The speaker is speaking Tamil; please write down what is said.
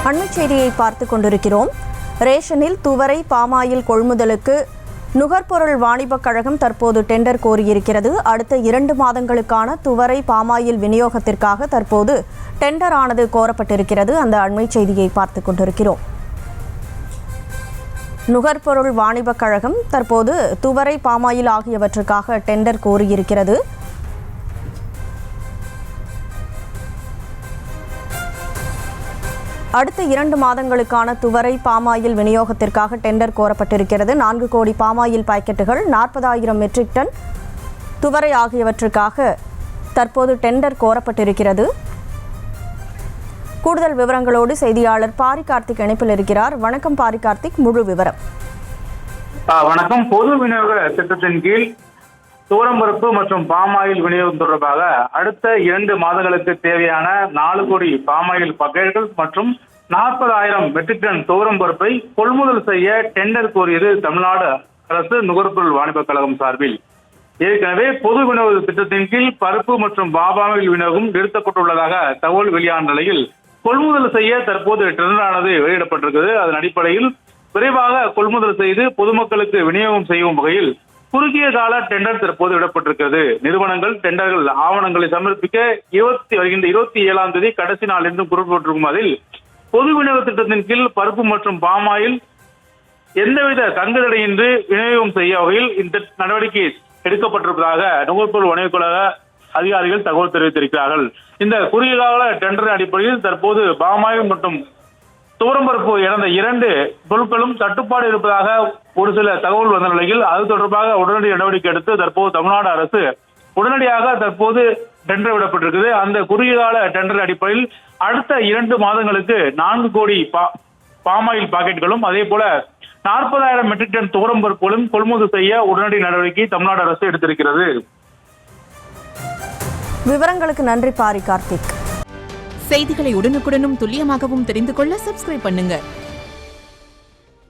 அண்மைச் செய்தியை பார்த்து கொண்டிருக்கிறோம். ரேஷனில் துவரை பாமாயில் கொள்முதலுக்கு நுகர்பொருள் வாணிபக் கழகம் தற்போது டெண்டர் கோரியிருக்கிறது. அடுத்த 2 மாதங்களுக்கான துவரை பாமாயில் விநியோகத்திற்காக தற்போது டெண்டர் ஆனது கோரப்பட்டிருக்கிறது. அந்த அண்மைச் செய்தியை பார்த்து கொண்டிருக்கிறோம். நுகர்பொருள் வாணிபக் கழகம் தற்போது துவரை பாமாயில் ஆகியவற்றுக்காக டெண்டர் கோரியிருக்கிறது. அடுத்த 2 மாதங்களுக்கான துவரை பாமாயில் விநியோகத்திற்காக டெண்டர் கோரப்பட்டிருக்கிறது. 4 கோடி பாமாயில் பாக்கெட்டுகள், 40,000 மெட்ரிக் டன் துவரை ஆகியவற்றுக்காக தற்போது டெண்டர் கோரப்பட்டிருக்கிறது. கூடுதல் விவரங்களோடு செய்தியாளர் பாரி கார்த்திக் இணைப்பில் இருக்கிறார். வணக்கம் பாரி கார்த்திக், முழு விவரம். வணக்கம். பொது விநியோக திட்டத்தின் கீழ் துவரம்பருப்பு மற்றும் பாமாயில் விநியோகம் தொடர்பாக அடுத்த 2 மாதங்களுக்கு தேவையான 4 கோடி பாமாயில் பாக்கெட்டுகள் மற்றும் 40,000 மெட்ரிக் டன் துவரம்பருப்பை கொள்முதல் செய்ய டெண்டர் கோரியது தமிழ்நாடு அரசு நுகர்பொருள் வாணிபக் கழகம் சார்பில். ஏற்கனவே பொது விநியோக திட்டத்தின் கீழ் பருப்பு மற்றும் பாமாயில் விநியோகம் நிறுத்தப்பட்டுள்ளதாக தகவல் வெளியான நிலையில் கொள்முதல் செய்ய தற்போது டெண்டரானது வெளியிடப்பட்டிருக்கிறது. அதன் அடிப்படையில் விரைவாக கொள்முதல் செய்து பொதுமக்களுக்கு விநியோகம் செய்யும் வகையில் குறுகிய கால டெண்டர் தற்போது விடப்பட்டிருக்கிறது. நிறுவனங்கள் டெண்டர்கள் ஆவணங்களை சமர்ப்பிக்க வருகின்ற 27ஆம் தேதி கடைசி நாள் என்றும் குறிப்பிட்டிருக்கும். அதில் பொது விநியோக திட்டத்தின் கீழ் பருப்பு மற்றும் பாமாயில் எந்தவித தங்குதடையின்றி விநியோகம் செய்ய வகையில் இந்த நடவடிக்கை எடுக்கப்பட்டிருப்பதாக நுகர்பொருள் வாணிபக் கழக அதிகாரிகள் தகவல் தெரிவித்திருக்கிறார்கள். இந்த குறுகிய கால டெண்டர் அடிப்படையில் தற்போது பாமாயில் மற்றும் துவரம்பருப்பு இறந்த 2 பொருட்களும் தட்டுப்பாடு இருப்பதாக ஒரு சில தகவல் வந்த நிலையில் அது தொடர்பாக உடனடி நடவடிக்கை எடுத்து தற்போது தமிழ்நாடு அரசு உடனடியாக தற்போது டெண்டர் விடப்பட்டிருக்குது. அந்த குறுகிய கால டெண்டர் அடிப்படையில் அடுத்த 2 மாதங்களுக்கு 4 கோடி பாமாயில் பாக்கெட்டுகளும் அதே போல 40,000 மெட்ரிக் டன் துவரம்பருப்புகளும் கொள்முதல் செய்ய உடனடி நடவடிக்கை தமிழ்நாடு அரசு எடுத்திருக்கிறது. விவரங்களுக்கு நன்றி பாரி கார்த்திக். செய்திகளை உடனுக்குடனும் துல்லியமாகவும் தெரிந்து கொள்ள சப்ஸ்கிரைப் பண்ணுங்க.